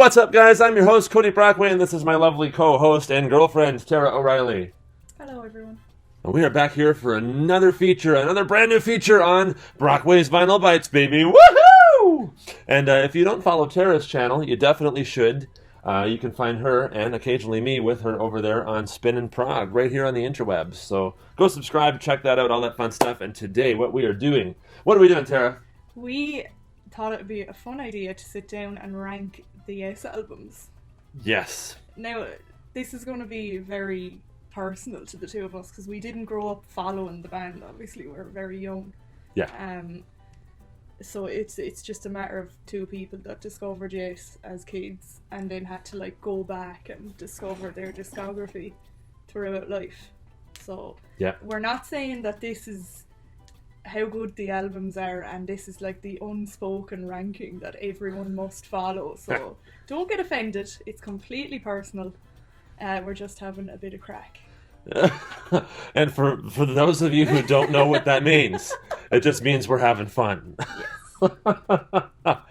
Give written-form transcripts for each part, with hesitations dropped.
What's up, guys? I'm your host, Cody Brockway, and this is my lovely co-host and girlfriend, Tara O'Reilly. Hello, everyone. And we are back here for another brand new feature on Brockway's Vinyl Bites, baby. Woohoo! And if you don't follow Tara's channel, you definitely should. You can find her and occasionally me with her over there on Spin and Prog, right here on the interwebs. So go subscribe, check that out, all that fun stuff. And today, what are we doing, Tara? We thought it would be a fun idea to sit down and rank the Yes albums. Yes. Now, this is going to be very personal to the two of us because we didn't grow up following the band. Obviously, we're very young. Yeah. So it's just a matter of two people that discovered Yes as kids and then had to like go back and discover their discography throughout life. So yeah, we're not saying that this is how good the albums are and this is like the unspoken ranking that everyone must follow. So don't get offended. It's completely personal. We're just having a bit of crack. And for those of you who don't know what that means, it just means we're having fun. Yes.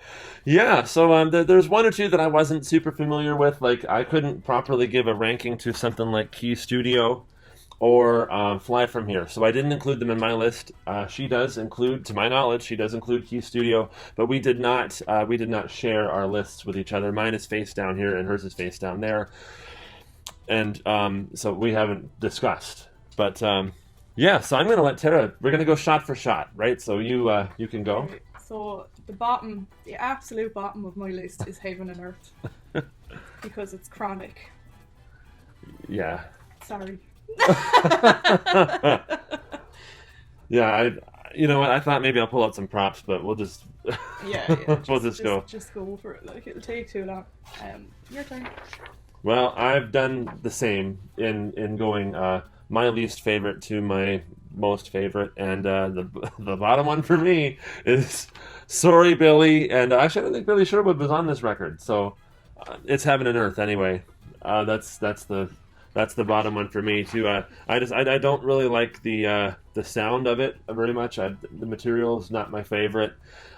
Yeah, so there's one or two that I wasn't super familiar with. Like, I couldn't properly give a ranking to something like Key Studio or Fly From Here, so I didn't include them in my list. She does include, to my knowledge, Key Studio, but we did not share our lists with each other. Mine is face down here, and hers is face down there, and so we haven't discussed. But yeah, so I'm gonna let Tara. We're gonna go shot for shot, right? So you can go. Okay, so the absolute bottom of my list is Heaven and Earth because it's chronic. Yeah. Sorry. Yeah, you know what? I thought maybe I'll pull out some props, but we'll just we'll just go. Just go for it. Like, it'll take too long. Your turn. Well, I've done the same in going my least favorite to my most favorite, and the bottom one for me is Sorry Billy, and actually I don't think Billy Sherwood was on this record, so it's Heaven and Earth anyway. That's the bottom one for me too. I don't really like the sound of it very much. The material is not my favorite,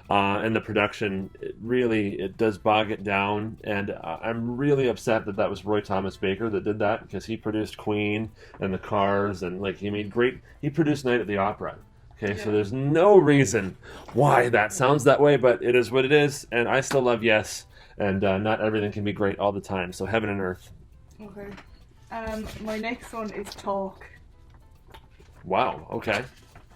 and the production it does bog it down. And I'm really upset that was Roy Thomas Baker that did that, because he produced Queen and the Cars, and like he produced Night at the Opera. Okay, yeah. So there's no reason why that sounds that way, but it is what it is, and I still love Yes, and not everything can be great all the time. So Heaven and Earth. Okay. My next one is Talk. Wow. Okay.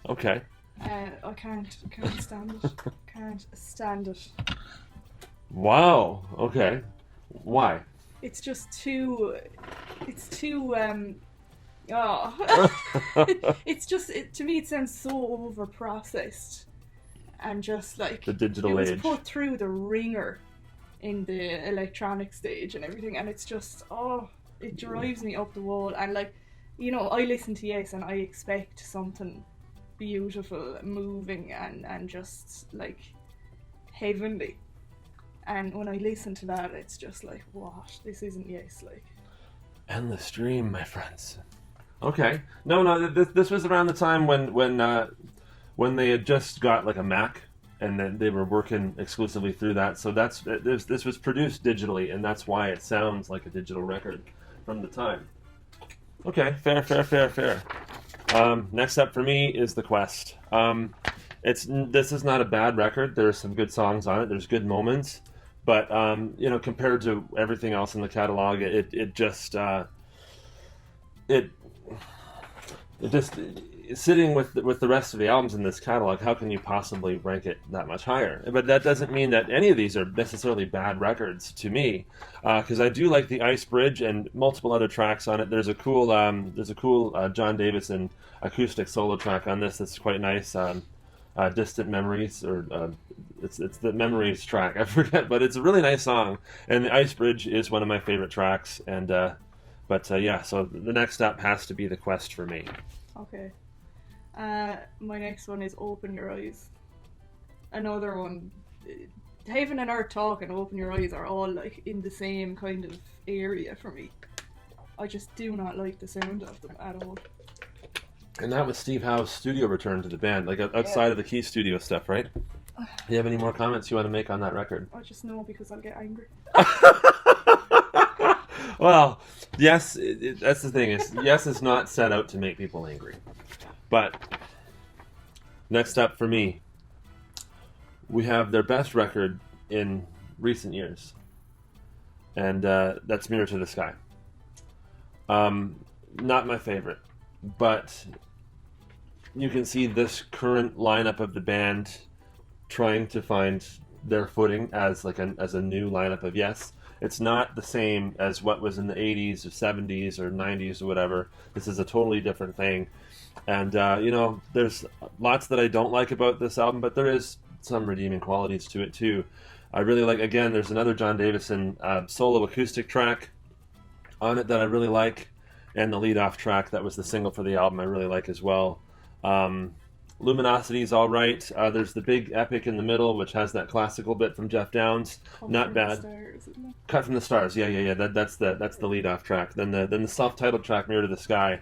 I can't stand it. Can't stand it. Wow. Okay. Why? It's just too. It's too. It's just. To me, it sounds so over processed, and just like the digital age. It was put through the ringer in the electronic stage and everything, and it's just it drives me up the wall. And like, you know, I listen to Yes and I expect something beautiful, moving, and just like heavenly. And when I listen to that, it's just like, what? This isn't Yes. Like, endless dream, my friends. Okay. No. This was around the time when they had just got like a Mac, and then they were working exclusively through that. So this was produced digitally, and that's why it sounds like a digital record from the time. Okay, fair. Next up for me is The Quest. This is not a bad record. There's some good songs on it. There's good moments, but compared to everything else in the catalog, it just sitting with the rest of the albums in this catalog, how can you possibly rank it that much higher? But that doesn't mean that any of these are necessarily bad records to me, because I do like the Ice Bridge and multiple other tracks on it. There's a cool John Davison acoustic solo track on this that's quite nice. Distant Memories, or it's the Memories track. I forget, but it's a really nice song. And the Ice Bridge is one of my favorite tracks. And yeah, so the next up has to be The Quest for me. Okay. My next one is Open Your Eyes. Another one. Heaven and Earth, Talk, and Open Your Eyes are all like in the same kind of area for me. I just do not like the sound of them at all. And that was Steve Howe's studio return to the band, like outside of the Key Studio stuff, right? Do you have any more comments you want to make on that record? I just know because I'll get angry. Well, yes, that's the thing. Yes, it's not set out to make people angry. But next up for me, we have their best record in recent years. And that's Mirror to the Sky. Not my favorite, but you can see this current lineup of the band trying to find their footing as as a new lineup of Yes. It's not the same as what was in the 80s or 70s or 90s or whatever. This is a totally different thing. And, there's lots that I don't like about this album, but there is some redeeming qualities to it, too. I really like, again, there's another John Davison solo acoustic track on it that I really like. And the lead-off track that was the single for the album I really like as well. Luminosity is all right. There's the big epic in the middle, which has that classical bit from Jeff Downes. Not bad. Cut from the Stars. Yeah. That's the lead-off track. Then the self-titled track, Mirror to the Sky,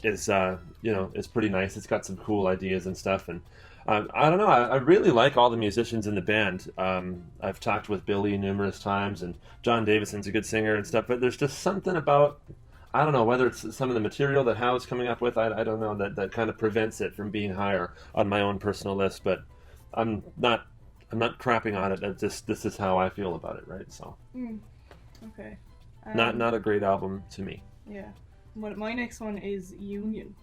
is pretty nice. It's got some cool ideas and stuff. And I don't know. I really like all the musicians in the band. I've talked with Billy numerous times, and John Davison's a good singer and stuff. But there's just something about, I don't know, whether it's some of the material that Howe's coming up with, I don't know, that kind of prevents it from being higher on my own personal list. But I'm not crapping on it. This is how I feel about it, right? So, okay, not a great album to me. Yeah, well, my next one is Union.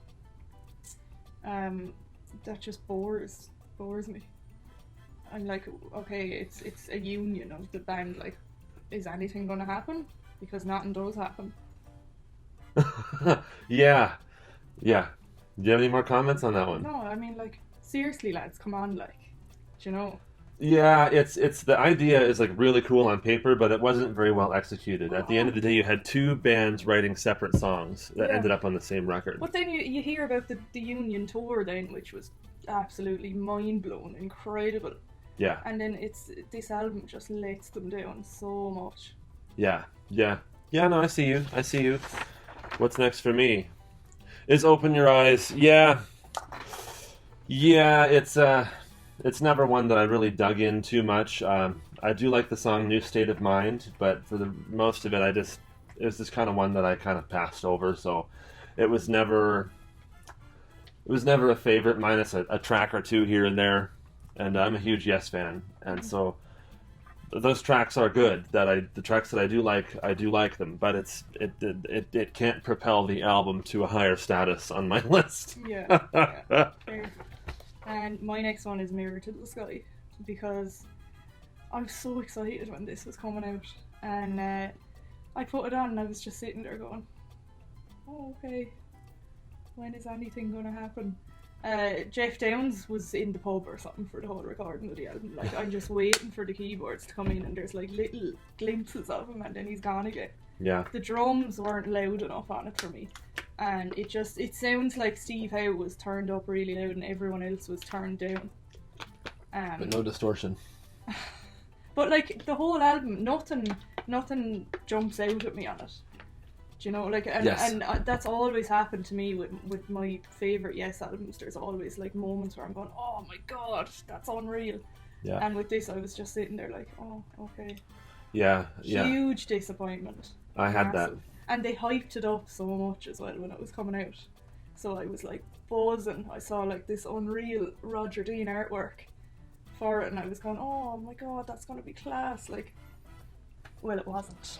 That just bores me. I'm like, okay, it's a union of the band. Like, is anything going to happen? Because nothing does happen. Yeah. Do you have any more comments on that one? No, I mean, like, seriously, lads, come on, like, do you know? Yeah, it's the idea is like really cool on paper, but it wasn't very well executed. At the end of the day, you had two bands writing separate songs that ended up on the same record. But then you hear about the Union tour then, which was absolutely mind-blowing, incredible. Yeah. And then this album just lets them down so much. Yeah, no, I see you. What's next for me? Is Open Your Eyes. Yeah, it's never one that I really dug in too much. I do like the song New State of Mind, but for the most of it, it was just kind of one that I kind of passed over, so it was never a favorite, minus a track or two here and there. And I'm a huge Yes fan, and so those tracks are good. The tracks that I do like them, but it can't propel the album to a higher status on my list. Yeah. Fair. And my next one is Mirror to the Sky, because I was so excited when this was coming out, and I put it on and I was just sitting there going, oh, okay, when is anything going to happen? Jeff Downes was in the pub or something for the whole recording of the album. Like, I'm just waiting for the keyboards to come in, and there's like little glimpses of him, and then he's gone again. Yeah. The drums weren't loud enough on it for me, and it sounds like Steve Howe was turned up really loud and everyone else was turned down. But no distortion. But like the whole album, nothing jumps out at me on it. Do you know, like, and that's always happened to me with my favourite Yes albums. There's always like moments where I'm going, oh my god, that's unreal. Yeah. And with this, I was just sitting there like, oh, okay. Yeah. Huge disappointment. I had that. And they hyped it up so much as well when it was coming out. So I was like buzzing. I saw like this unreal Roger Dean artwork for it, and I was going, oh my god, that's going to be class. Like, well, it wasn't.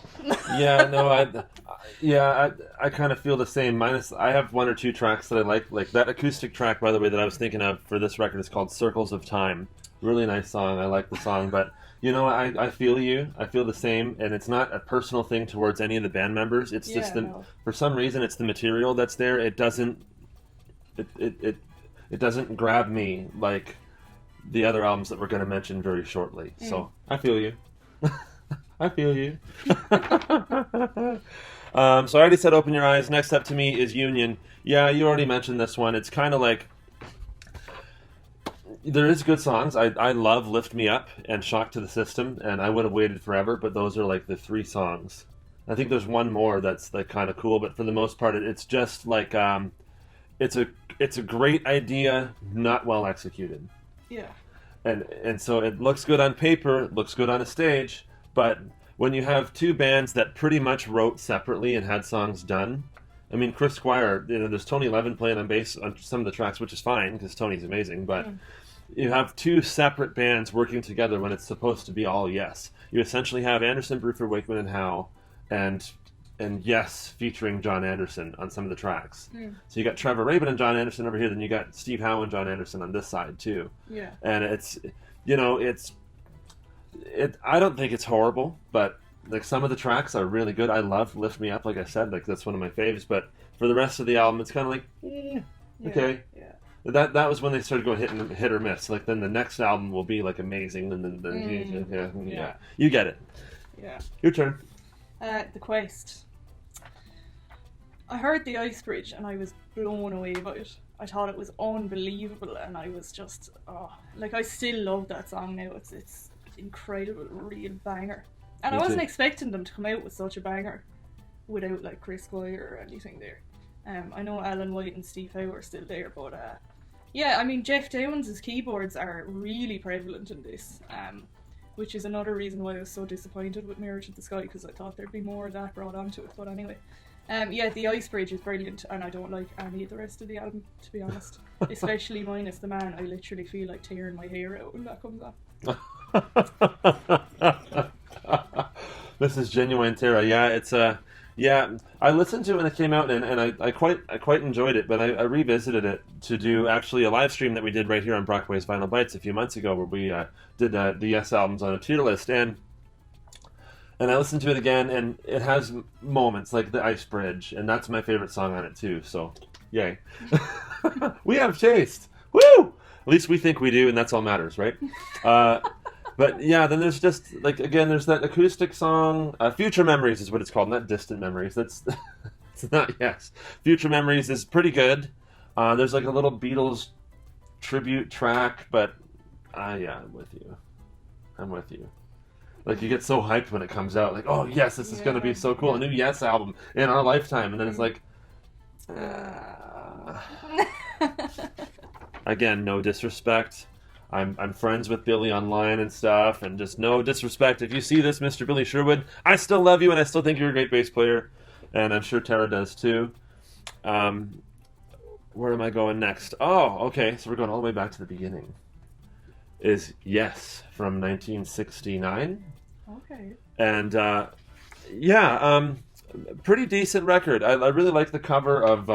Yeah, no, I kind of feel the same. Minus, I have one or two tracks that I like that acoustic track, by the way, that I was thinking of for this record is called Circles of Time. Really nice song. I like the song, but you know, I feel you. I feel the same, and it's not a personal thing towards any of the band members. It's just for some reason, it's the material that's there. It doesn't grab me like the other albums that we're going to mention very shortly. So I feel you. I feel you. So I already said Open Your Eyes. Next up to me is Union. Yeah, you already mentioned this one. It's kind of like, there is good songs. I love Lift Me Up and Shock to the System, and I Would Have Waited Forever, but those are like the three songs. I think there's one more that's like kind of cool, but for the most part, it's just like it's a great idea, not well executed. Yeah. and so it looks good on paper, it looks good on a stage, but when you have two bands that pretty much wrote separately and had songs done, I mean, Chris Squire, there's Tony Levin playing on bass on some of the tracks, which is fine because Tony's amazing, but you have two separate bands working together when it's supposed to be all Yes. You essentially have Anderson, Bruford, Wakeman, and Howe, and Yes featuring John Anderson on some of the tracks. So you got Trevor Rabin and John Anderson over here, then you got Steve Howe and John Anderson on this side too. Yeah. And it's, I don't think it's horrible, but like some of the tracks are really good. I love Lift Me Up, like I said, like that's one of my faves. But for the rest of the album, it's kind of like, okay. Yeah. That was when they started going hit or miss. Like then the next album will be like amazing, and then you get it. Yeah. Your turn. The Quest. I heard the Ice Bridge and I was blown away by it. I thought it was unbelievable, and I was just I still love that song now. It's incredible, real banger. And I wasn't expecting them to come out with such a banger without like Chris Squire or anything there. I know Alan White and Steve Howe are still there, but yeah, I mean Jeff Downes' keyboards are really prevalent in this, which is another reason why I was so disappointed with Mirror to the Sky, because I thought there'd be more of that brought onto it. But anyway, yeah, the Ice Bridge is brilliant, and I don't like any of the rest of the album, to be honest. Especially Minus the Man. I literally feel like tearing my hair out when that comes on. This is genuine terror. Yeah, it's yeah. I listened to it when it came out, and I quite enjoyed it. But I revisited it to do actually a live stream that we did right here on Brockway's Vinyl Bites a few months ago, where we did the Yes albums on a tier list, and I listened to it again, and it has moments like the Ice Bridge, and that's my favorite song on it too. So, yay! We have taste. Woo! At least we think we do, and that's all matters, right? But yeah, then there's just like again, there's that acoustic song, "Future Memories" is what it's called, not "Distant Memories." That's it's not Yes. "Future Memories" is pretty good. There's like a little Beatles tribute track, but yeah, I'm with you. Like you get so hyped when it comes out, like oh yes, this is going to be so cool, a new Yes album in our lifetime, and then it's like, again, no disrespect. I'm friends with Billy online and stuff, and just no disrespect. If you see this, Mr. Billy Sherwood, I still love you, and I still think you're a great bass player, and I'm sure Tara does too. Where am I going next? Oh, okay, so we're going all the way back to the beginning. Is Yes from 1969. Okay. And pretty decent record. I really like the cover of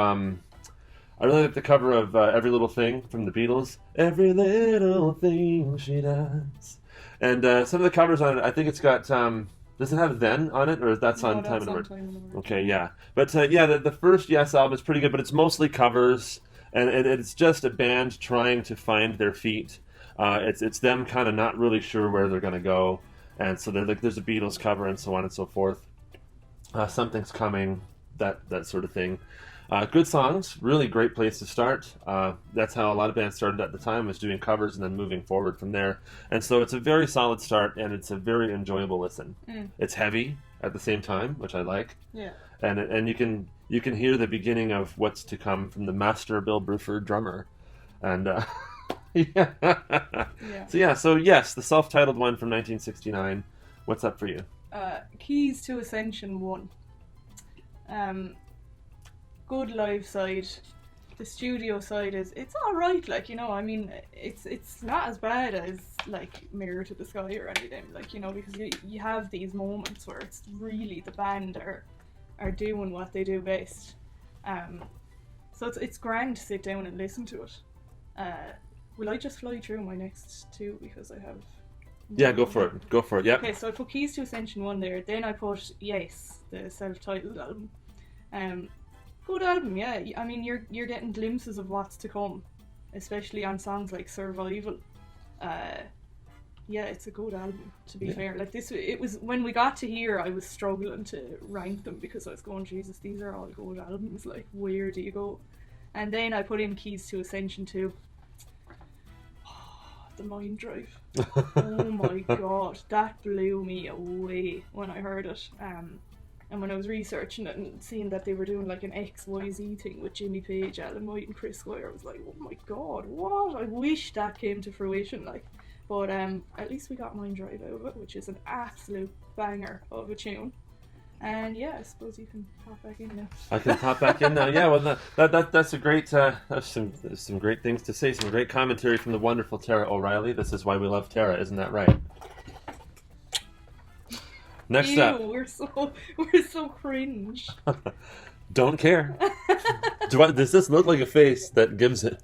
Every Little Thing from the Beatles. Every little thing she does. And some of the covers on it, I think it's got, does it have Then on it, or is that on Time and Word? Okay, yeah. But the first Yes album is pretty good, but it's mostly covers, and it's just a band trying to find their feet. It's them kind of not really sure where they're going to go, and so there's a Beatles cover and so on and so forth. Something's Coming, that sort of thing. Good songs, really great place to start. That's how a lot of bands started at the time, was doing covers and then moving forward from there. And so it's a very solid start, and it's a very enjoyable listen. It's heavy at the same time, which I like. Yeah. And you can hear the beginning of what's to come from the master Bill Bruford drummer, and yeah. So yes, the self-titled one from 1969. What's up for you? Keys to Ascension 1. Good live side. The studio side it's alright, like, I mean, it's not as bad as like Mirror to the Sky or anything, like, because you have these moments where it's really the band are doing what they do best. So it's grand to sit down and listen to it. Will I just fly through my next two because I have... Yeah, go for it, yeah. Okay, so I put Keys to Ascension 1 there, then I put Yes, the self-titled album. Good album, yeah. I mean, you're getting glimpses of what's to come, especially on songs like Survival. Yeah, it's a good album, to be fair. Like it was when we got to here, I was struggling to rank them because I was going, Jesus, these are all good albums. Like, where do you go? And then I put in Keys to Ascension 2. The Mind Drive. Oh my god, that blew me away when I heard it. And when I was researching it and seeing that they were doing like an XYZ thing with Jimmy Page, Alan White and Chris Squire, I was like, oh my god, what? I wish that came to fruition. Like, But at least we got Mine Drive out of it, which is an absolute banger of a tune. And yeah, I suppose you can pop back in now. I can pop back in now. Yeah, well, that's a great. That's some great things to say. Some great commentary from the wonderful Tara O'Reilly. This is why we love Tara, isn't that right? Next up, we're so cringe. Don't care. Does this look like a face that gives it?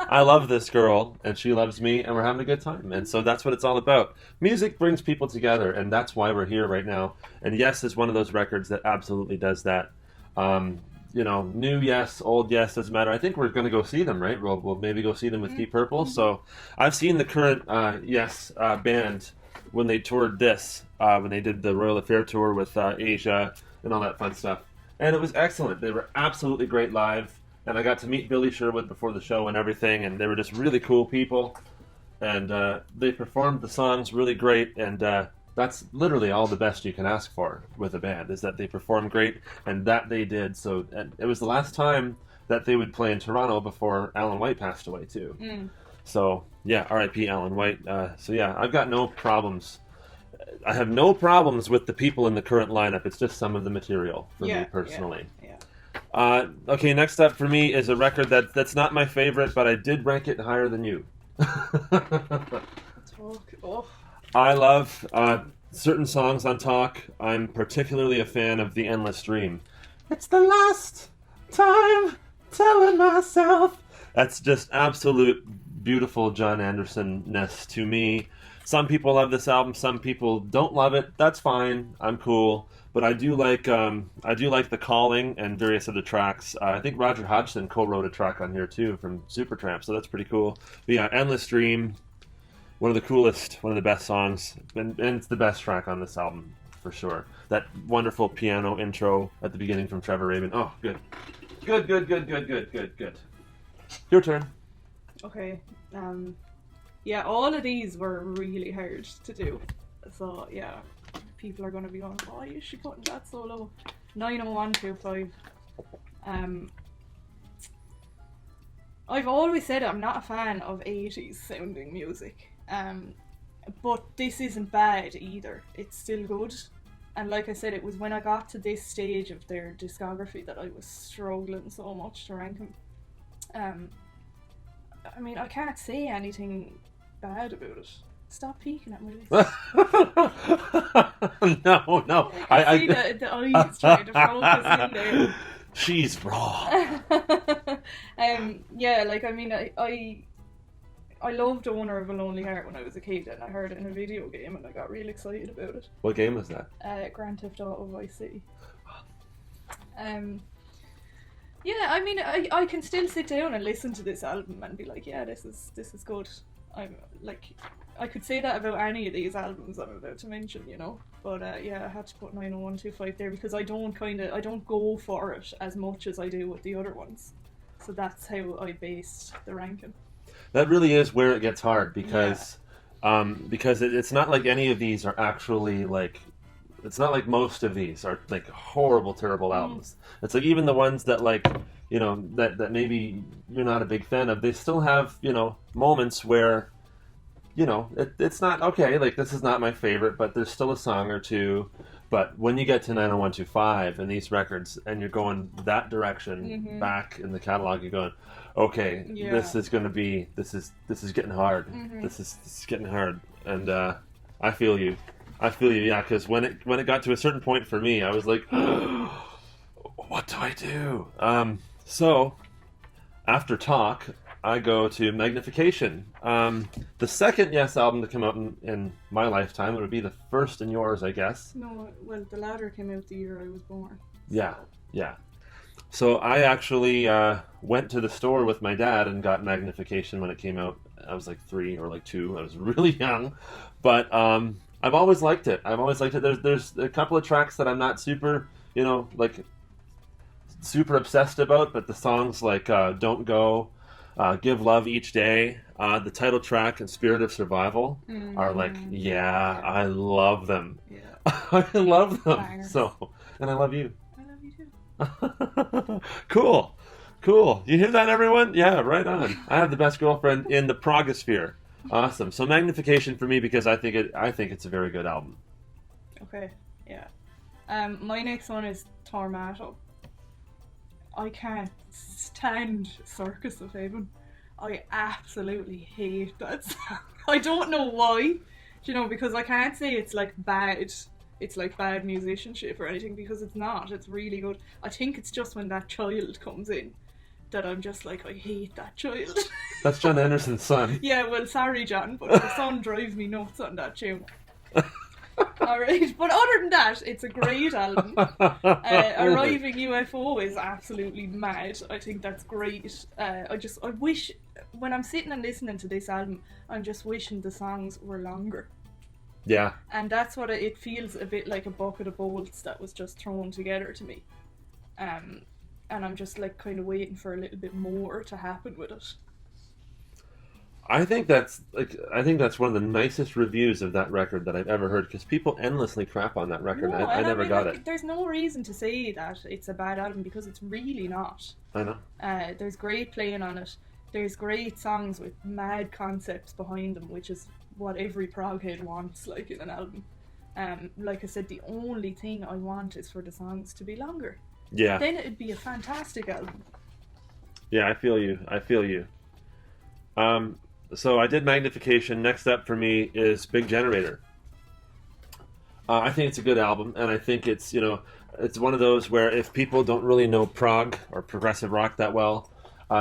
I love this girl, and she loves me, and we're having a good time. And so that's what it's all about. Music brings people together, and that's why we're here right now. And Yes is one of those records that absolutely does that. New Yes, old Yes, doesn't matter. I think we're going to go see them, right? We'll maybe go see them with Deep Purple. So I've seen the current Yes band when they toured this, when they did the Royal Affair tour with Asia and all that fun stuff. And it was excellent. They were absolutely great live. And I got to meet Billy Sherwood before the show and everything, and they were just really cool people. And they performed the songs really great, and that's literally all the best you can ask for with a band, is that they perform great, and that they did. So and it was the last time that they would play in Toronto before Alan White passed away, too. So, yeah, R.I.P. Alan White. So, yeah, I've got no problems. I have no problems with the people in the current lineup. It's just some of the material for me personally. Yeah. Okay, next up for me is a record that's not my favorite, but I did rank it higher than you. I love certain songs on Talk. I'm particularly a fan of The Endless Dream. It's the last time telling myself. That's just absolute beautiful John Anderson-ness to me. Some people love this album, some people don't love it. That's fine. I'm cool. But I do like The Calling and various other tracks. I think Roger Hodgson co-wrote a track on here too from Supertramp, so that's pretty cool. But yeah, Endless Dream, one of the coolest, one of the best songs, and it's the best track on this album for sure. That wonderful piano intro at the beginning from Trevor Rabin. Oh, good. Good. Your turn. Okay. Yeah, all of these were really hard to do. So yeah. People are going to be going, why is she putting that so low? 90125. I've always said I'm not a fan of 80s sounding music. But this isn't bad either. It's still good. And like I said, it was when I got to this stage of their discography that I was struggling so much to rank them. I mean, I can't say anything bad about it. Stop peeking at my list. No. I see the eyes trying to focus in there. She's wrong. Yeah, like, I mean, I loved The Owner of a Lonely Heart when I was a kid, and I heard it in a video game, and I got really excited about it. What game was that? Grand Theft Auto Vice City. Yeah, I mean, I can still sit down and listen to this album and be like, yeah, this is good. I'm like, I could say that about any of these albums I'm about to mention, you know. But yeah, I had to put 90125 there because I don't go for it as much as I do with the other ones. So that's how I based the ranking. That really is where it gets hard because it's not like any of these are actually like. It's not like most of these are like horrible, terrible albums. It's like even the ones that like, you know, that maybe you're not a big fan of, they still have, you know, moments where, you know, it's not okay, like this is not my favorite, but there's still a song or two. But when you get to 90125 and these records and you're going that direction back in the catalog, you're going, okay, this is going to be, this is getting hard. This is getting hard. And I feel you, yeah, because when it got to a certain point for me, I was like, what do I do? So, after Talk, I go to Magnification. The second Yes album to come out in my lifetime. It would be the first in yours, I guess. No, well, the latter came out the year I was born. Yeah. So I actually went to the store with my dad and got Magnification when it came out. I was like 3 or like 2. I was really young. But I've always liked it. There's a couple of tracks that I'm not super, you know, like super obsessed about, but the songs like Don't Go, Give Love Each Day, the title track and Spirit of Survival are like, I love them. Yeah. I love them. Bangers. So, and I love you. I love you too. Cool. Cool. You hear that, everyone? Yeah, right on. I have the best girlfriend in the Progosphere. Awesome. So Magnification for me because I think it's a very good album. Okay, yeah. My next one is Tormato. I can't stand Circus of Heaven. I absolutely hate that song. I don't know why, because I can't say it's like bad. It's like bad musicianship or anything because it's not. It's really good. I think it's just when that child comes in that I'm just like, I hate that child. That's John Anderson's son. Yeah, well, sorry, John, but the son drives me nuts on that tune. Alright, but other than that, it's a great album. Arriving UFO is absolutely mad. I think that's great. I wish, when I'm sitting and listening to this album, I'm just wishing the songs were longer. Yeah. And that's what it feels a bit like, a bucket of bolts that was just thrown together to me. And I'm just like kind of waiting for a little bit more to happen with it. I think that's one of the nicest reviews of that record that I've ever heard because people endlessly crap on that record. No, I never got it. There's no reason to say that it's a bad album because it's really not. I know. There's great playing on it. There's great songs with mad concepts behind them, which is what every prog head wants, like, in an album. Like I said, the only thing I want is for the songs to be longer. Yeah. Then it'd be a fantastic album. Yeah, I feel you. So I did Magnification. Next up for me is Big Generator. I think it's a good album, and I think it's one of those where if people don't really know prog or progressive rock that well,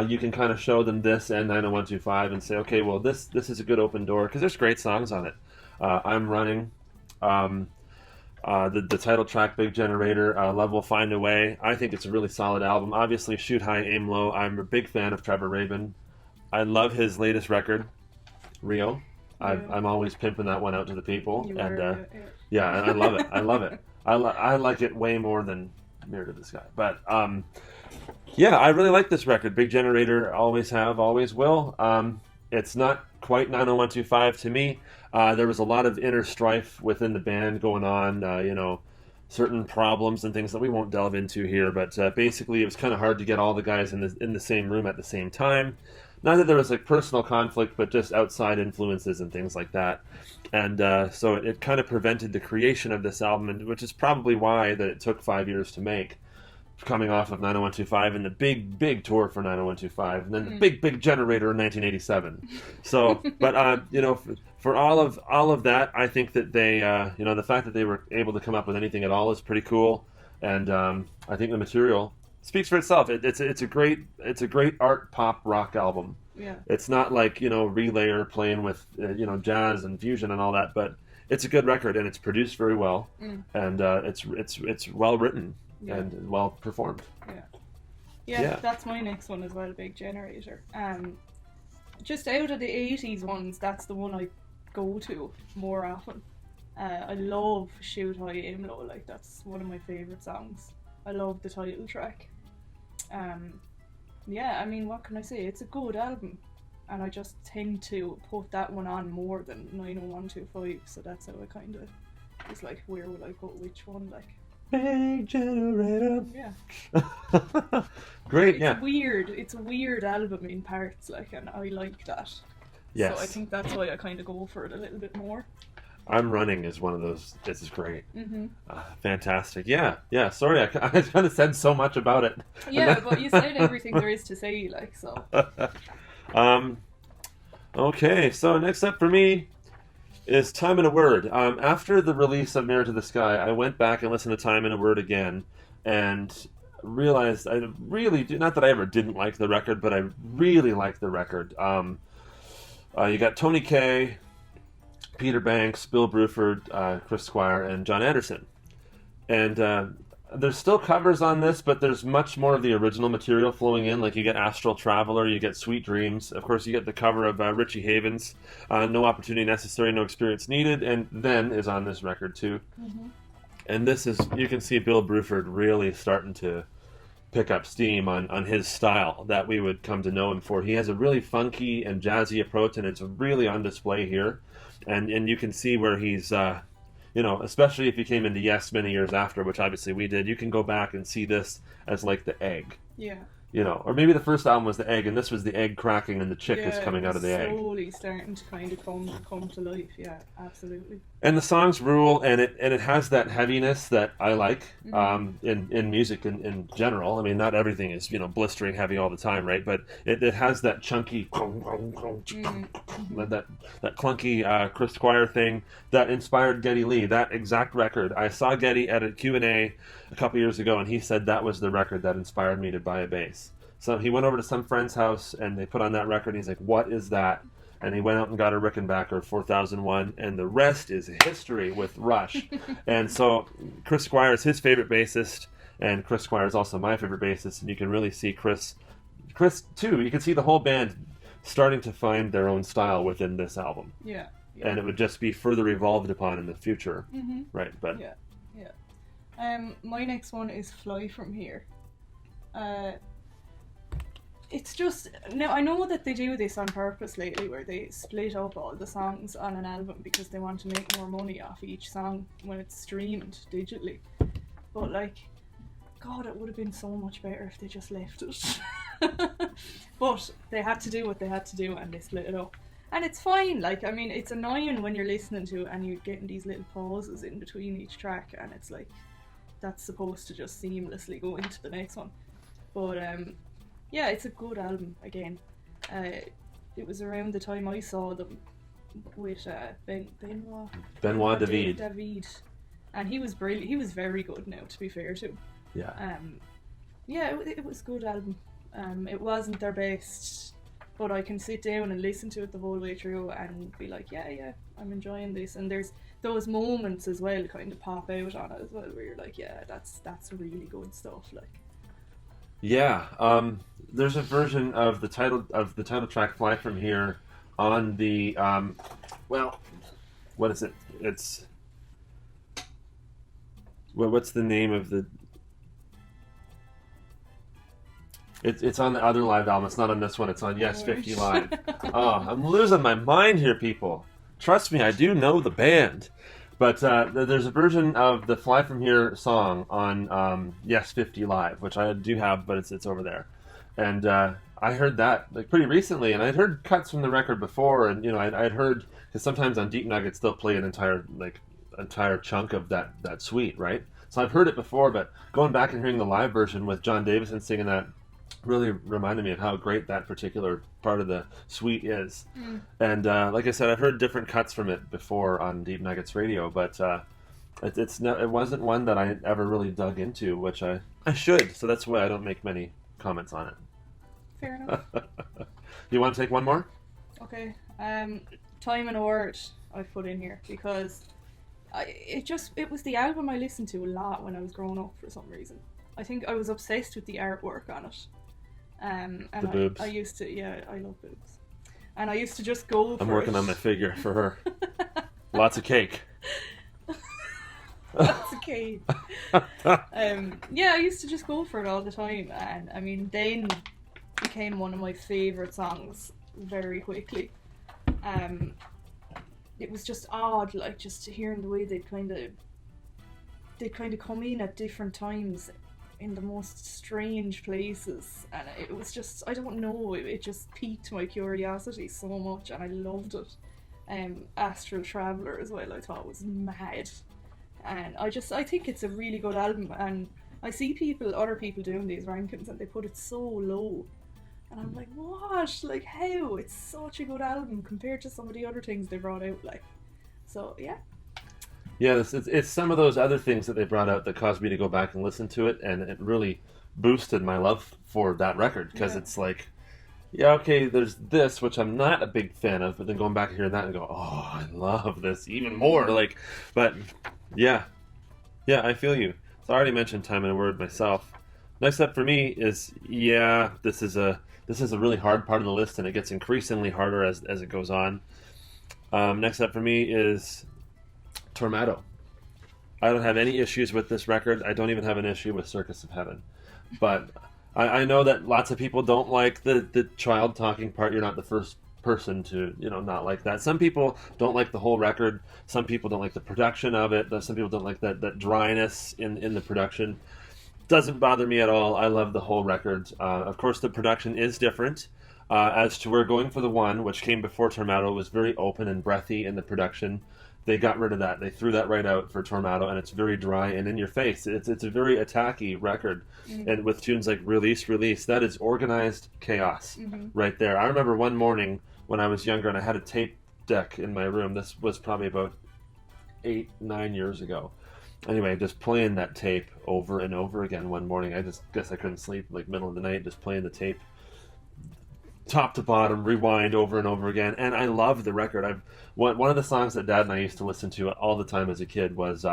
you can kind of show them this and 90125 and say, okay, well this is a good open door because there's great songs on it. I'm Running, the title track, Big Generator, Love Will Find a Way. I think it's a really solid album. Obviously, Shoot High, Aim Low. I'm a big fan of Trevor Rabin. I love his latest record, Rio. Yeah. I'm always pimping that one out to the people, yeah, and I love it. I love it. I like it way more than Mirror to the Sky. But yeah, I really like this record. Big Generator, always have, always will. It's not quite 90125 to me. There was a lot of inner strife within the band going on. Certain problems and things that we won't delve into here. But basically, it was kind of hard to get all the guys in the same room at the same time. Not that there was like personal conflict, but just outside influences and things like that. And so it kind of prevented the creation of this album, which is probably why that it took 5 years to make, coming off of 90125 and the big tour for 90125, and then the big Generator in 1987. So, but for all of that, I think that they, the fact that they were able to come up with anything at all is pretty cool, and I think the material speaks for itself. It's a great art pop rock album. Yeah. It's not like Relayer playing with jazz and fusion and all that, but it's a good record and it's produced very well, and it's well written and well performed. Yeah, that's my next one as well, Big Generator. Just out of the 80s ones, that's the one I go to more often. I love Shoot High, Aim Low. Like, that's one of my favourite songs. I love the title track. Yeah, I mean, what can I say? It's a good album, and I just tend to put that one on more than 90125, so that's how I kind of, it's like, where will I go, which one, like. Big Generator. Yeah. Great, yeah. It's a weird album in parts, like, and I like that. Yes. So I think that's why I kind of go for it a little bit more. I'm Running is one of those. This is great. Mm-hmm. Fantastic. Yeah. Sorry, I kind of said so much about it. Yeah, but you said everything there is to say, like, so. Okay, so next up for me is Time and a Word. After the release of Mirror to the Sky, I went back and listened to Time and a Word again, and realized I really do. Not that I ever didn't like the record, but I really liked the record. You got Tony Kaye, Peter Banks, Bill Bruford, Chris Squire, and John Anderson. And there's still covers on this, but there's much more of the original material flowing in. Like, you get Astral Traveler, you get Sweet Dreams. Of course, you get the cover of Richie Havens, No Opportunity Necessary, No Experience Needed, and Then is on this record too. Mm-hmm. And this is, you can see Bill Bruford really starting to pick up steam on his style that we would come to know him for. He has a really funky and jazzy approach, and it's really on display here. And you can see where he's, especially if you came into Yes many years after, which obviously we did, you can go back and see this as like the egg. Yeah. you know, or maybe the first album was the egg, and this was the egg cracking, and the chick is coming out of the egg. Slowly starting to kind of come to life. Yeah, absolutely. And the songs rule, and it has that heaviness that I like in music in general. I mean, not everything is, you know, blistering heavy all the time, right? But it has that chunky, that clunky Chris Squire thing that inspired Geddy Lee. That exact record, I saw Geddy at a Q&A a couple years ago, and he said that was the record that inspired me to buy a bass. So he went over to some friend's house, and they put on that record, and he's like, "What is that?" And he went out and got a Rickenbacker 4001, and the rest is history with Rush. And so Chris Squire is his favorite bassist, and Chris Squire is also my favorite bassist, and you can really see Chris too. You can see the whole band starting to find their own style within this album. Yeah. And it would just be further evolved upon in the future, right? But yeah. My next one is Fly From Here. It's just, now I know that they do this on purpose lately, where they split up all the songs on an album because they want to make more money off each song when it's streamed digitally. But like, God, it would have been so much better if they just left it. But they had to do what they had to do, and they split it up. And it's fine, like, I mean, it's annoying when you're listening to it and you're getting these little pauses in between each track, and it's like, that's supposed to just seamlessly go into the next one. But yeah, it's a good album again. It was around the time I saw them with Benoit David. And he was brilliant. He was very good now, to be fair to him. Yeah. Yeah, it was a good album. It wasn't their best, but I can sit down and listen to it the whole way through and be like, yeah, I'm enjoying this. And there's those moments as well kind of pop out on it as well, where you're like, yeah, that's really good stuff. Like, yeah, there's a version of the title track "Fly From Here" on the well, what is it? It's what's the name of the? It's on the other live album. It's not on this one. It's on Yes 50 Live. Oh, I'm losing my mind here, people. Trust me, I do know the band. But there's a version of the Fly From Here song on Yes 50 Live, which I do have, but it's over there. And I heard that like pretty recently, and I'd heard cuts from the record before, and you know I'd heard, because sometimes on Deep Nuggets they'll play an entire chunk of that suite, right? So I've heard it before, but going back and hearing the live version with John Davison singing that really reminded me of how great that particular part of the suite is. And like I said, I've heard different cuts from it before on Deep Nuggets Radio, but it wasn't one that I ever really dug into, which I should, so that's why I don't make many comments on it. Fair enough. You want to take one more? Okay. Time and a Word I've put in here because it was the album I listened to a lot when I was growing up for some reason. I think I was obsessed with the artwork on it. And the boobs. I used to, yeah, I love boobs. And I used to just go for I'm working on my figure for her. Lots of cake. Lots of cake. Yeah, I used to just go for it all the time. And I mean, Dane became one of my favourite songs very quickly. It was just odd, like just hearing the way they'd kind of come in at different times in the most strange places, and it was just, I don't know, it just piqued my curiosity so much, and I loved it. Astral Traveller as well, I thought was mad, and I think it's a really good album, and I see other people doing these rankings and they put it so low, and I'm like, what? Like, how? It's such a good album compared to some of the other things they brought out, like, so yeah. Yeah, it's some of those other things that they brought out that caused me to go back and listen to it, and it really boosted my love for that record, because it's like, yeah, okay, there's this, which I'm not a big fan of, but then going back and hearing that and go, oh, I love this even more, like, but yeah, I feel you. So I already mentioned Time and a Word myself. Next up for me is, yeah, this is a really hard part of the list, and it gets increasingly harder as it goes on. Next up for me is Tormato. I don't have any issues with this record. I don't even have an issue with Circus of Heaven. But I know that lots of people don't like the child talking part. You're not the first person to, not like that. Some people don't like the whole record. Some people don't like the production of it. Some people don't like that dryness in the production. Doesn't bother me at all. I love the whole record. Of course, the production is different. As to where Going for the One, which came before Tormato, was very open and breathy in the production. They got rid of that. They threw that right out for Tormato, and it's very dry and in your face. It's a very attacky record, and with tunes like Release, Release, that is organized chaos right there. I remember one morning when I was younger and I had a tape deck in my room. This was probably about 8-9 years ago. Anyway, just playing that tape over and over again one morning. I just guess I couldn't sleep, like middle of the night, just playing the tape top to bottom, rewind over and over again. And I love the record. One of the songs that Dad and I used to listen to all the time as a kid was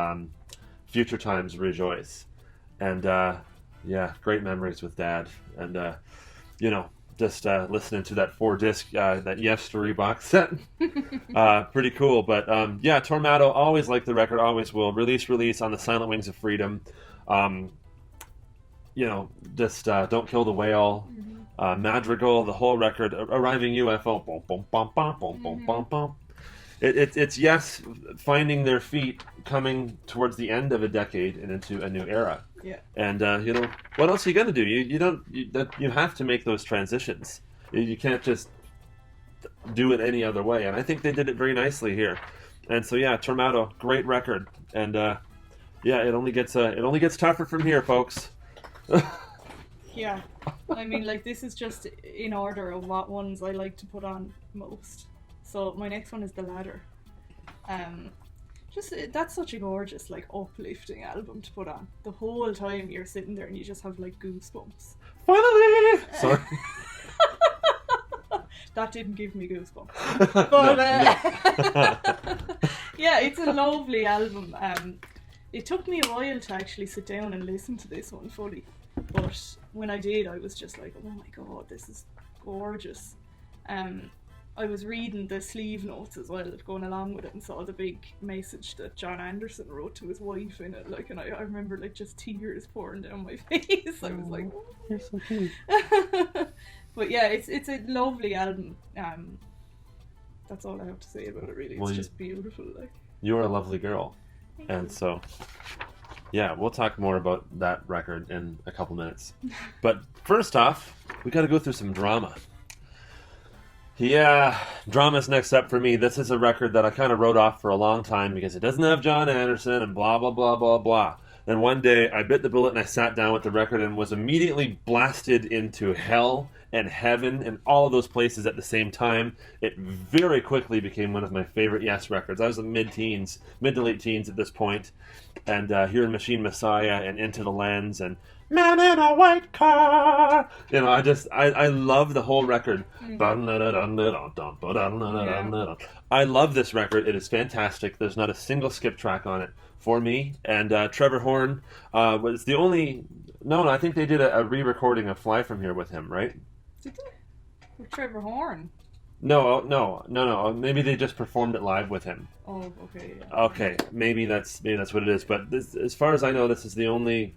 Future Times Rejoice. And yeah, great memories with Dad. And you know, just listening to that 4-disc, that Yesterday box set. Pretty cool. But yeah, Tormato, always liked the record, always will. Release, Release on the Silent Wings of Freedom. You know, just Don't Kill the Whale. Madrigal, the whole record. Arriving UFO. Boom, boom, bum, bum, boom, boom, bum, bum. It's Yes finding their feet coming towards the end of a decade and into a new era. Yeah. And you know, what else are you gonna do? You have to make those transitions. You can't just do it any other way. And I think they did it very nicely here. And so yeah, Tormato, great record. And yeah, it only gets tougher from here, folks. Yeah, I mean, like, this is just in order of what ones I like to put on most. So my next one is The Ladder. That's such a gorgeous, like, uplifting album to put on. The whole time you're sitting there and you just have, like, goosebumps. Finally! Sorry. That didn't give me goosebumps. But yeah, it's a lovely album. It took me a while to actually sit down and listen to this one fully. But when I did, I was just like, oh my god, this is gorgeous. I was reading the sleeve notes as well, going along with it, and saw the big message that John Anderson wrote to his wife in it. Like, and I remember, like, just tears pouring down my face. I was like, oh. You're so cute. But yeah, it's a lovely album. That's all I have to say about it, really. It's just beautiful. Like, you're a lovely girl. And so, yeah, we'll talk more about that record in a couple minutes. But first off, we got to go through some drama. Yeah, drama's next up for me. This is a record that I kind of wrote off for a long time because it doesn't have John Anderson and blah, blah, blah, blah, blah. Then one day I bit the bullet and I sat down with the record and was immediately blasted into hell and heaven and all of those places at the same time. It very quickly became one of my favorite Yes records. I was in mid to late teens at this point, and hearing Machine Messiah and Into the Lens and Man in a White Car, you know, I love the whole record. I love this record. It is fantastic. There's not a single skip track on it for me. And Trevor Horn was the only. No, I think they did a re-recording of Fly From Here with him, right? Did they? With Trevor Horn? No. Maybe they just performed it live with him. Oh, okay. Yeah. Okay, maybe that's what it is. But this, as far as I know, this is the only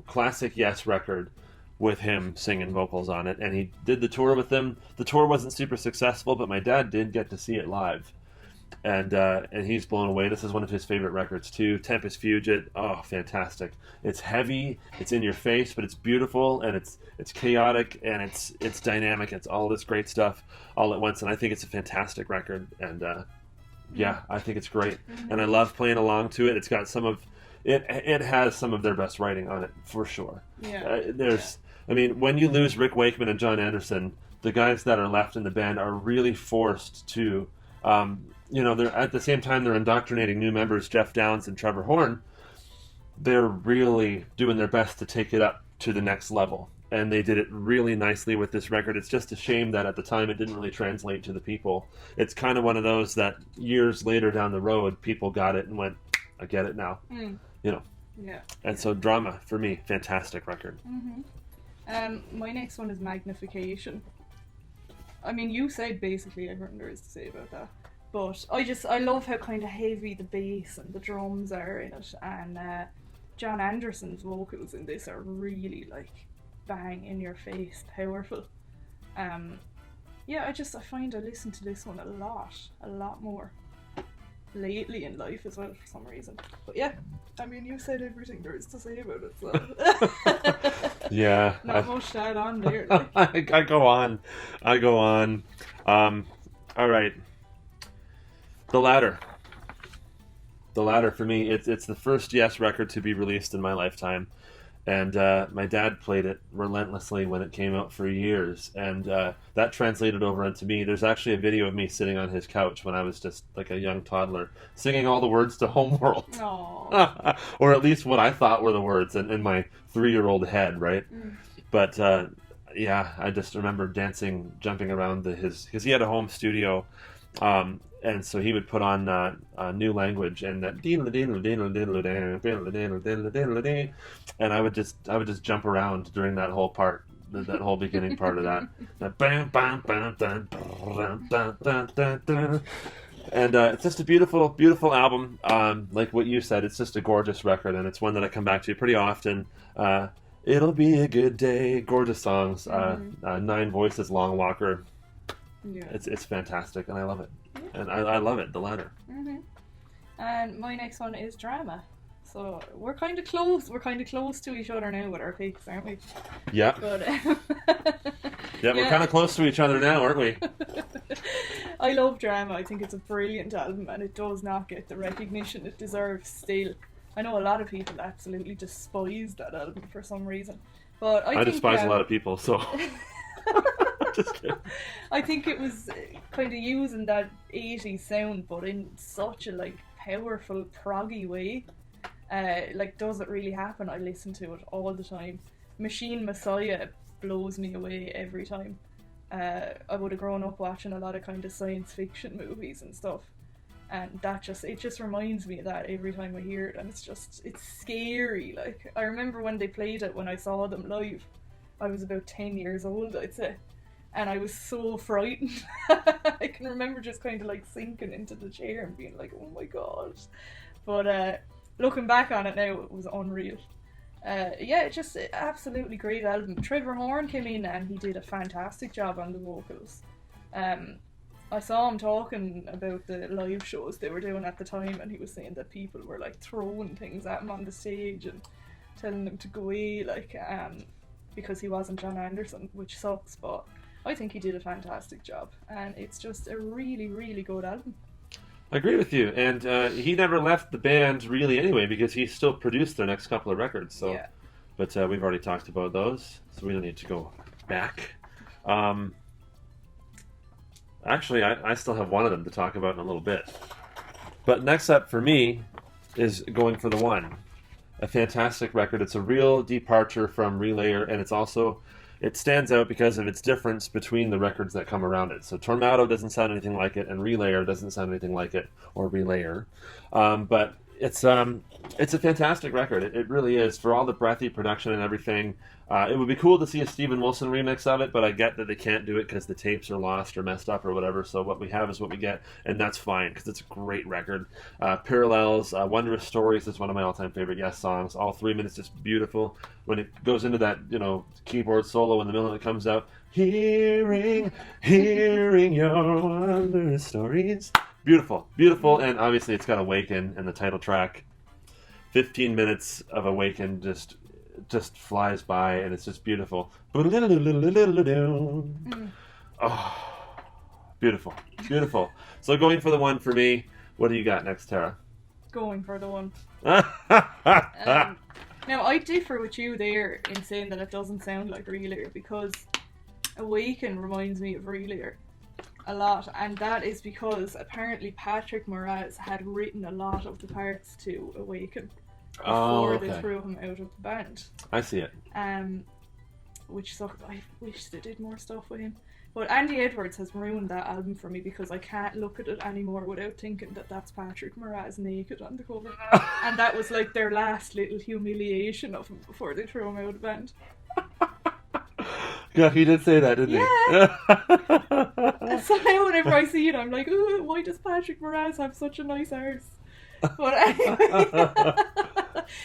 classic Yes record with him singing vocals on it. And he did the tour with them. The tour wasn't super successful, but my dad did get to see it live, and he's blown away. This is one of his favorite records too. Tempest Fugit, oh, fantastic! It's heavy, it's in your face, but it's beautiful, and it's chaotic, and it's dynamic. It's all this great stuff all at once, and I think it's a fantastic record. And yeah, I think it's great, and I love playing along to it. It's got some of it. It has some of their best writing on it for sure. Yeah. I mean, when you lose Rick Wakeman and John Anderson, the guys that are left in the band are really forced to. They're at the same time they're indoctrinating new members, Jeff Downs and Trevor Horn. They're really doing their best to take it up to the next level, and they did it really nicely with this record. It's just a shame that at the time it didn't really translate to the people. It's kind of one of those that years later down the road, people got it and went, "I get it now." Yeah. And so, drama for me, fantastic record. My next one is Magnification. I mean, you said basically everything there is to say about that. But I love how kind of heavy the bass and the drums are in it, and John Anderson's vocals in this are really, like, bang in your face, powerful. Yeah, I find I listen to this one a lot more. lately in life as well for some reason. But yeah, I mean, you said everything there is to say about it, so Yeah. not much to add on there. Like. I go on. All right. The Ladder. The Ladder for me, it's the first Yes record to be released in my lifetime, and my dad played it relentlessly when it came out for years, and that translated over into me. There's actually a video of me sitting on his couch when I was just like a young toddler, singing all the words to Homeworld, or at least what I thought were the words in my 3-year-old head, right? But yeah, I just remember dancing, jumping around because he had a home studio. And so he would put on a new language and that and I would just jump around during that whole part, that whole beginning part of that. And it's just a beautiful, beautiful album. Like what you said, it's just a gorgeous record, and it's one that I come back to pretty often. It'll Be a Good Day, gorgeous songs. 9 Voices, Long Walker. Yeah. It's fantastic, and I love it. And I love it, The Ladder. And my next one is Drama. So we're kind of close. We're kind of close to each other now with our picks, aren't we? Yeah. But, yeah, we're kind of close to each other now, aren't we? I love Drama. I think it's a brilliant album, and it does not get the recognition it deserves still. I know a lot of people absolutely despise that album for some reason. But I think, despise a lot of people, so... Just kidding. I think it was kind of using that 80s sound, but in such a like powerful, proggy way. Like, does it really happen? I listen to it all the time. Machine Messiah blows me away every time. I would have grown up watching a lot of kind of science fiction movies and stuff, and it just reminds me of that every time I hear it, and it's scary. Like, I remember when they played it when I saw them live. I was about 10 years old, I'd say. And I was so frightened. I can remember just kind of like sinking into the chair and being like, oh my god. But looking back on it now, it was unreal. Yeah, it's just an absolutely great album. Trevor Horn came in and he did a fantastic job on the vocals. I saw him talking about the live shows they were doing at the time, and he was saying that people were like throwing things at him on the stage and telling him to go away, like, because he wasn't John Anderson, which sucks, but I think he did a fantastic job, and it's just a really, really good album. I agree with you, and he never left the band really anyway, because he still produced their next couple of records. So, yeah. But we've already talked about those, so we don't need to go back. Actually, I still have one of them to talk about in a little bit. But next up for me is Going for the One. A fantastic record. It's a real departure from Relayer, and it stands out because of its difference between the records that come around it. So Tormato doesn't sound anything like it, and Relayer doesn't sound anything like it, or Relayer. But it's a fantastic record. It really is, for all the breathy production and everything. It would be cool to see a Steven Wilson remix of it, but I get that they can't do it because the tapes are lost or messed up or whatever. So what we have is what we get, and that's fine because it's a great record. Parallels, Wondrous Stories is one of my all-time favorite Yes songs. All 3 minutes, just beautiful. When it goes into that, keyboard solo in the middle, and it comes out, hearing your wondrous stories. Beautiful, beautiful, and obviously it's got Awaken in the title track. 15 minutes of Awaken just flies by, and it's just beautiful. Oh, beautiful, beautiful. So Going for the One for me. What do you got next, Tara? Going for the One. Now, I differ with you there in saying that it doesn't sound like Relayer, because Awaken reminds me of Relayer a lot, and that is because apparently Patrick Moraz had written a lot of the parts to Awaken before they threw him out of the band. I see it. Which sucked. I wish they did more stuff with him. But Andy Edwards has ruined that album for me, because I can't look at it anymore without thinking that that's Patrick Moraz naked on the cover. And that was like their last little humiliation of him before they threw him out of the band. Yeah, he did say that, didn't he? So now whenever I see it, I'm like, ooh, why does Patrick Moraz have such a nice arse? But anyway,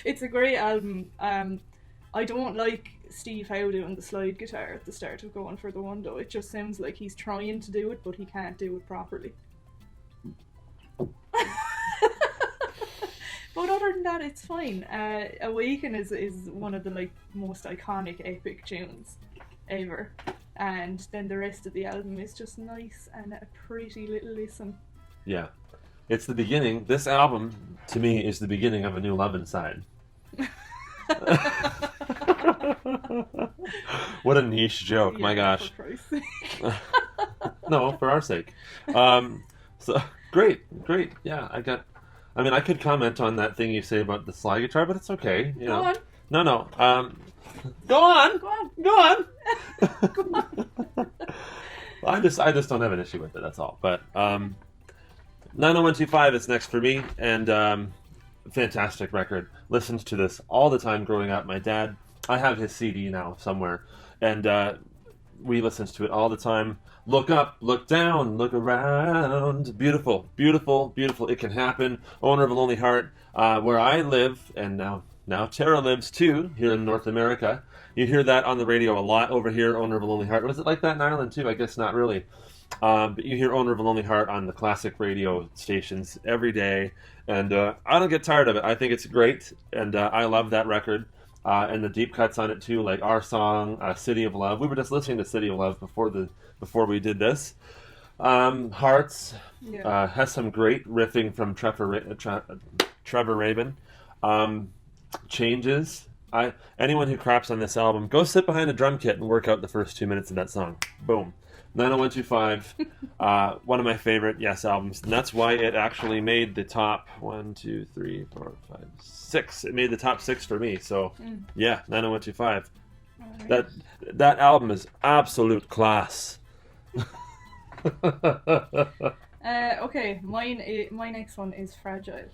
it's a great album. I don't like Steve Howe doing the slide guitar at the start of Going for the One, though. It just sounds like he's trying to do it, but he can't do it properly. But other than that, it's fine. Awaken is one of the like most iconic epic tunes ever, and then the rest of the album is just nice and a pretty little listen. Yeah. It's the beginning. This album, to me, is the beginning of a new love inside. What a niche joke, Yeah, my gosh. for Christ's sake. No, for our sake. So great. Yeah, I could comment on that thing you say about the slide guitar, but it's okay. You know. Go on. No. Go on. Go on. I just don't have an issue with it. That's all. But 90125 is next for me, and fantastic record. Listened to this all the time growing up. My dad, I have his CD now somewhere, and we listened to it all the time. Look up, look down, look around. Beautiful. It can happen. Owner of a Lonely Heart, where I live, and now Tara lives too, here in North America. You hear that on the radio a lot over here, Owner of a Lonely Heart. Was it like that in Ireland too? I guess not really. But you hear Owner of a Lonely Heart on the classic radio stations every day, and I don't get tired of it. I think it's great, and I love that record. And the deep cuts on it too, like our song, City of Love. We were just listening to City of Love before we did this. Hearts has some great riffing from Trevor Rabin. Changes. Anyone who craps on this album, go sit behind a drum kit and work out the first 2 minutes of that song. Boom. 90125, one of my favorite Yes albums, and that's why it actually made the top 6. It made the top 6 for me. So yeah, 90125. Right. That album is absolute class. Okay, my next one is Fragile.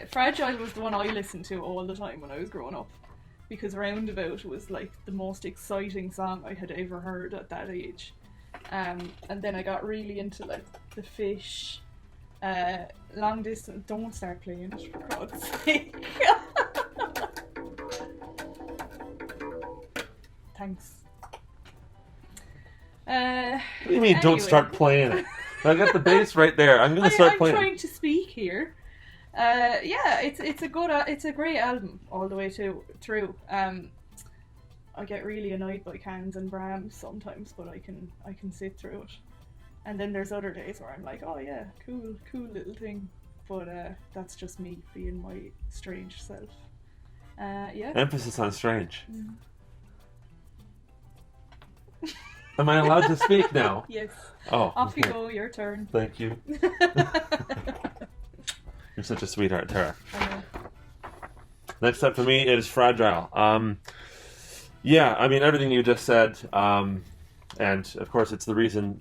Fragile was the one I listened to all the time when I was growing up, because Roundabout was like the most exciting song I had ever heard at that age. And then I got really into like The Fish, Long Distance. Don't start playing it, for God's sake. Thanks. What do you mean, don't start playing it? I got the bass right there. I'm going to start playing. I'm trying to speak here. Yeah, it's a great album all the way through. I get really annoyed by Cans and Brahms sometimes, but I can sit through it. And then there's other days where I'm like, oh yeah, cool little thing. But that's just me being my strange self. Yeah. Emphasis on strange. Mm. Am I allowed to speak now? Yes. Oh. Off you go, your turn. Thank you. You're such a sweetheart, Tara. I know. Next up for me is Fragile. Yeah, I mean, everything you just said, and of course it's the reason,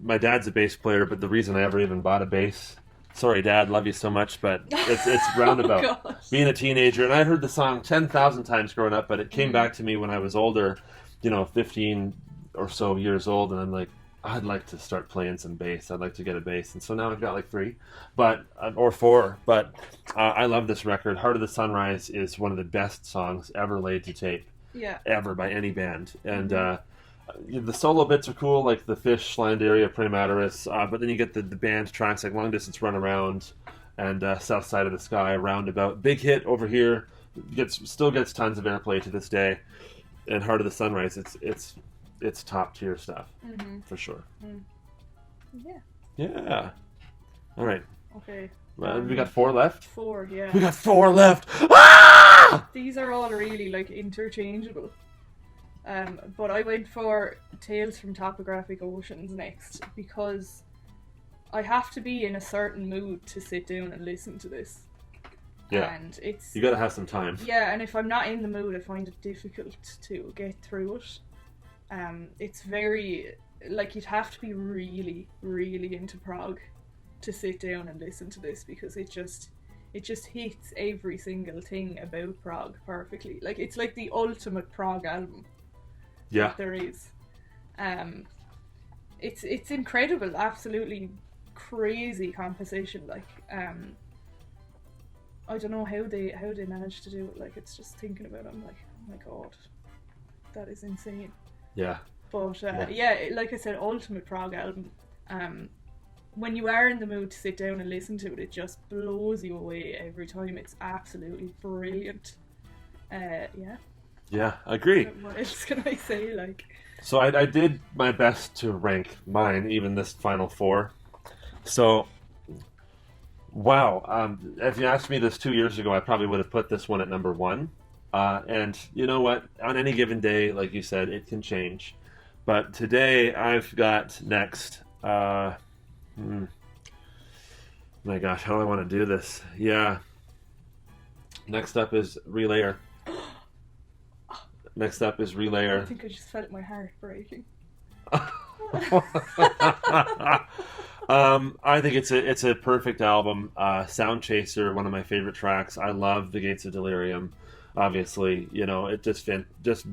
my dad's a bass player, but the reason I ever even bought a bass, sorry Dad, love you so much, but it's Roundabout. Oh, being a teenager, and I heard the song 10,000 times growing up, but it came back to me when I was older, 15 or so years old, and I'm like, I'd like to start playing some bass. I'd like to get a bass. And so now I've got like 3, or 4. But I love this record. Heart of the Sunrise is one of the best songs ever laid to tape. Yeah. Ever by any band. And the solo bits are cool, like The Fish, Slanderia, Primataris. But then you get the band tracks like Long Distance Run Around and South Side of the Sky, Roundabout. Big hit over here. Still gets tons of airplay to this day. And Heart of the Sunrise, it's top tier stuff, for sure. Yeah. Yeah. All right. Okay. We got 4 left. 4, yeah. We got 4 left. Ah! These are all really like interchangeable. But I went for Tales from Topographic Oceans next because I have to be in a certain mood to sit down and listen to this. Yeah. And it's, you gotta have some time. Yeah, and if I'm not in the mood, I find it difficult to get through it. It's very, like, you'd have to be really, really into prog to sit down and listen to this, because it just hits every single thing about prog perfectly. Like, it's like the ultimate prog album. Yeah. That there is. It's incredible, absolutely crazy composition. Like, I don't know how they managed to do it. Like, it's just thinking about it, I'm like, oh my god, that is insane. Yeah. But yeah, like I said, ultimate prog album. when you are in the mood to sit down and listen to it, it just blows you away every time. It's absolutely brilliant. Yeah. Yeah, I agree. What else can I say? Like, So I did my best to rank mine, even this final four. So, wow. If you asked me this 2 years ago, I probably would have put this one at number one. And you know what? On any given day, like you said, it can change. But today, I've got next. My gosh, how do I want to do this? Yeah. Next up is Relayer. Next up is I Relayer. think I just felt my heart breaking. I think it's a perfect album. Sound Chaser, one of my favorite tracks. I love The Gates of Delirium. Obviously, you know, it just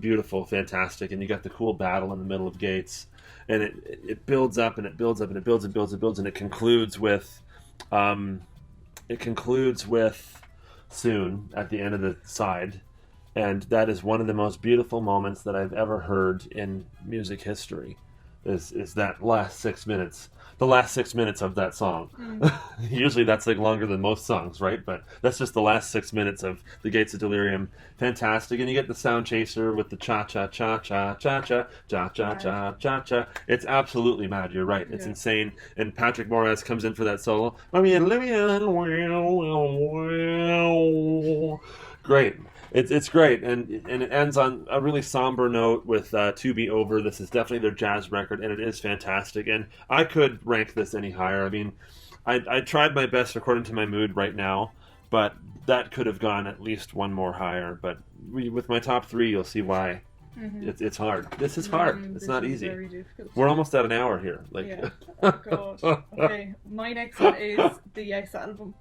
beautiful, fantastic, and you got the cool battle in the middle of Gates, and it builds up and it builds up and it builds and builds and builds, and it concludes with Soon at the end of the side. And that is one of the most beautiful moments that I've ever heard in music history. Is that last 6 minutes, the last 6 minutes of that song. Usually that's like longer than most songs, right? But that's just the last 6 minutes of The Gates of Delirium. Fantastic. And you get the Sound Chaser with the cha-cha-cha-cha-cha-cha-cha-cha-cha-cha. It's absolutely mad. You're right. It's insane. And Patrick Moraz comes in for that solo. Great. It's great, and it ends on a really somber note with To Be Over. This is definitely their jazz record, and it is fantastic. And I could rank this any higher. I mean, I tried my best according to my mood right now, but that could have gone at least one more higher. But with my top three, you'll see why. It's hard. This is hard. It's not easy. Very difficult. We're almost at an hour here. Like, yeah. Oh god. Okay, my next one is the Yes album.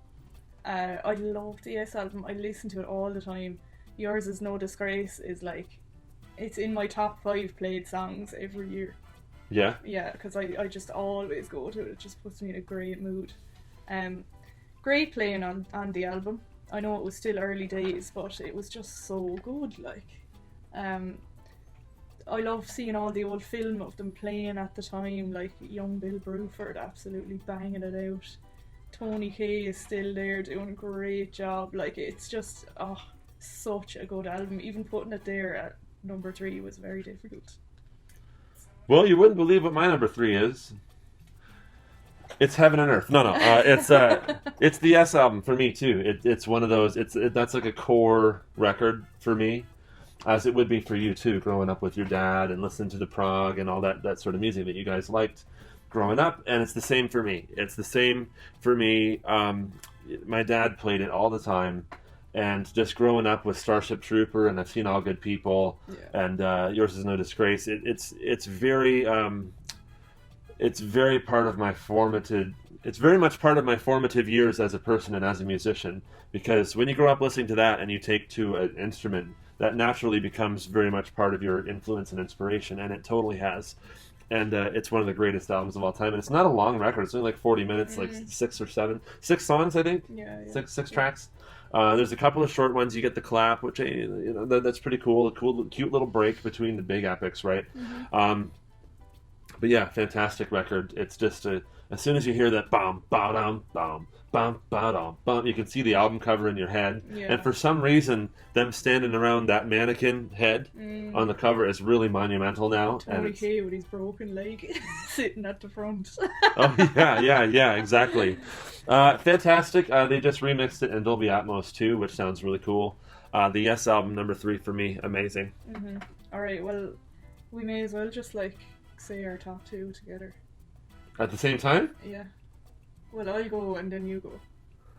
I love the Yes album. I listen to it all the time. Yours Is No Disgrace is like, it's in my top 5 played songs every year. Yeah? Yeah, because I just always go to it. It just puts me in a great mood. Great playing on the album. I know it was still early days, but it was just so good. Like, I love seeing all the old film of them playing at the time, like young Bill Bruford absolutely banging it out. Tony Kaye is still there doing a great job. Like, it's just, such a good album. Even putting it there at number 3 was very difficult. Well, you wouldn't believe what my number 3 is. It's Heaven and Earth. No, it's the Yes album for me too. It's one of those. That's like a core record for me, as it would be for you too. Growing up with your dad and listening to the prog and all that sort of music that you guys liked growing up, and it's the same for me. It's the same for me. My dad played it all the time. And just growing up with Starship Trooper, and I've seen All Good People, and Yours Is No Disgrace. It's very part of my formative. It's very much part of my formative years as a person and as a musician. Because when you grow up listening to that and you take to an instrument, that naturally becomes very much part of your influence and inspiration, and it totally has. And it's one of the greatest albums of all time. And it's not a long record. It's only like 40 minutes, like 6 or 7. 6 songs, I think. Yeah. Six tracks. There's a couple of short ones. You get the clap, which that's pretty cool. A cool, cute little break between the big epics, right? But yeah, fantastic record. It's just as soon as you hear that bam, ba-dum, bam, bam, ba-dum, bam, you can see the album cover in your head. Yeah. And for some reason, them standing around that mannequin head on the cover is really monumental now. Tony Kaye with his broken leg sitting at the front. Oh yeah, exactly. Fantastic. They just remixed it in Dolby Atmos too, which sounds really cool. The Yes album, number 3 for me, amazing. Alright, well, we may as well just like say our top 2 together. At the same time? Yeah. Well, I'll go and then you go.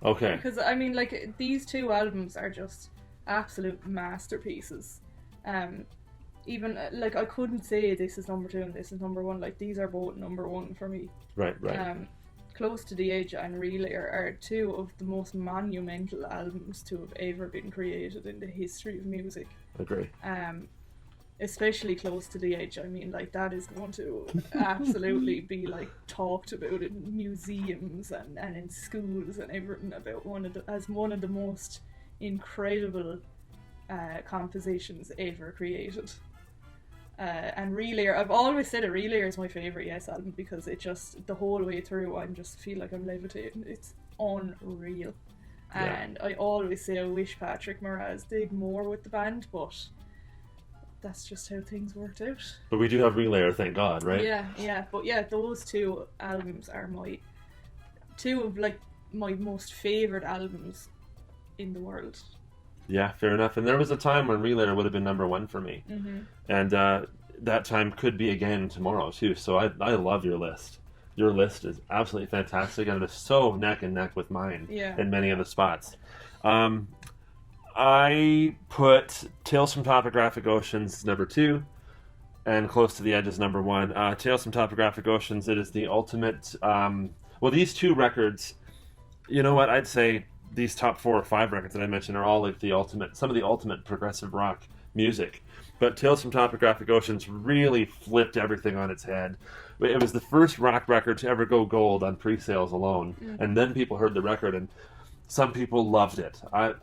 Okay. Because, I mean, like, these 2 albums are just absolute masterpieces. Even, like, I couldn't say this is number 2 and this is number 1. Like, these are both number 1 for me. Right. Close to the Edge and Relayer are 2 of the most monumental albums to have ever been created in the history of music. Agree. Especially Close to the Edge. I mean, like, that is going to absolutely be like talked about in museums and in schools and everything about one of the most incredible compositions ever created. And Relayer, I've always said it, Relayer is my favourite Yes album because it just, the whole way through, I just feel like I'm levitating. It's unreal. And I always say I wish Patrick Moraz did more with the band, but that's just how things worked out. But we do have Relayer, thank God, right? Yeah. But yeah, those two albums are two of like my most favourite albums in the world. Yeah, fair enough. And there was a time when Relayer would have been number one for me. Mm-hmm. And that time could be again tomorrow, too. So I love your list. Your list is absolutely fantastic, and it is so neck and neck with mine in many of the spots. I put Tales from Topographic Oceans number 2, and Close to the Edge is number 1. Tales from Topographic Oceans, it is the ultimate... well, these two records, you know what, I'd say these top 4 or 5 records that I mentioned are all like some of the ultimate progressive rock music. But Tales from Topographic Oceans really flipped everything on its head. It was the first rock record to ever go gold on pre-sales alone. And then people heard the record, and some people loved it. I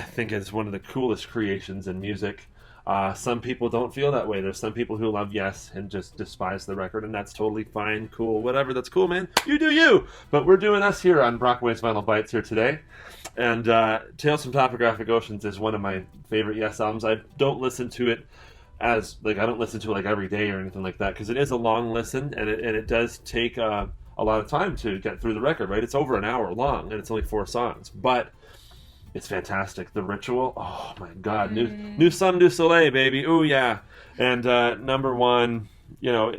think it's one of the coolest creations in music. Some people don't feel that way. There's some people who love Yes and just despise the record, and that's totally fine, cool, whatever. That's cool, man. You do you. But we're doing us here on Brockway's Vinyl Bites here today. And Tales from Topographic Oceans is one of my favorite Yes albums. I don't listen to it I don't listen to it every day or anything like that, because it is a long listen, and it does take a lot of time to get through the record, right? It's over an hour long, and it's only 4 songs, but it's fantastic. The Ritual, oh my God, New Sun, New Soleil, baby, ooh yeah. And number 1, you know,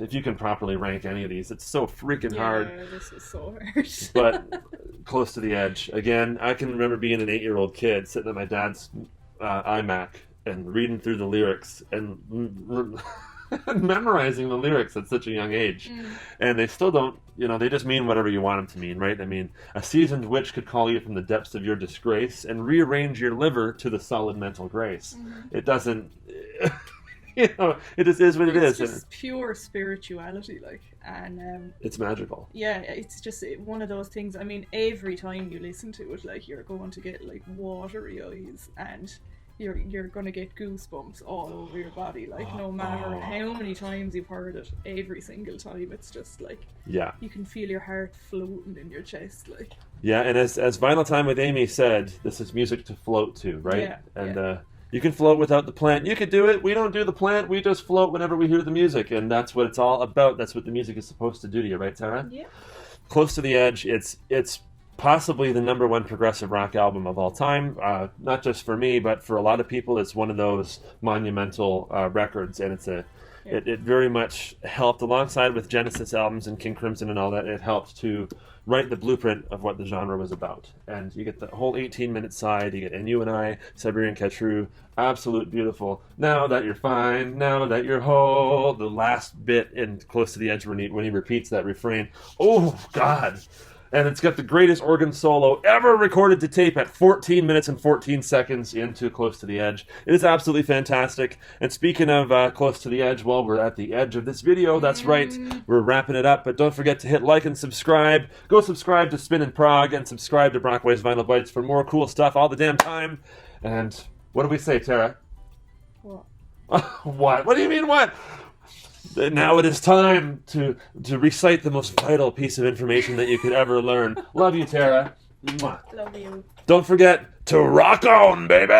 if you can properly rank any of these, it's so freaking hard. Yeah, this is so hard. But Close to the Edge, again, I can remember being an 8-year-old kid sitting at my dad's iMac and reading through the lyrics and memorizing the lyrics at such a young age. And they still don't, they just mean whatever you want them to mean, right? I mean, a seasoned witch could call you from the depths of your disgrace and rearrange your liver to the solid mental grace. It doesn't, it just is what it is. It's just pure spirituality, and it's magical. Yeah, it's just one of those things. I mean, every time you listen to it, you're going to get watery eyes, and you're gonna get goosebumps all over your body, no matter how many times you've heard it. Every single time, it's just you can feel your heart floating in your chest, Yeah, and as Vinyl Time with Amy said, this is music to float to, right? And you can float without the plant. You could do it. We don't do the plant. We just float whenever we hear the music, and that's what it's all about. That's what the music is supposed to do to you, right, Tara? Yeah. Close to the Edge. It's possibly the number 1 progressive rock album of all time. Not just for me, but for a lot of people, it's one of those monumental records, and it very much helped, alongside with Genesis albums and King Crimson and all that. It helped to write the blueprint of what the genre was about. And you get the whole 18-minute side. You get And You and I, Siberian Catru, absolute beautiful. Now that you're fine, now that you're whole. The last bit in Close to the Edge when he repeats that refrain. Oh God. And it's got the greatest organ solo ever recorded to tape at 14 minutes and 14 seconds into Close to the Edge. It is absolutely fantastic. And speaking of Close to the Edge, well, we're at the edge of this video. That's right. We're wrapping it up. But don't forget to hit like and subscribe. Go subscribe to Spin and Prog and subscribe to Brockway's Vinyl Bites for more cool stuff all the damn time. And what do we say, Tara? What? What? What do you mean what? Now it is time to recite the most vital piece of information that you could ever learn. Love you, Tara. Love you. Don't forget to rock on, baby!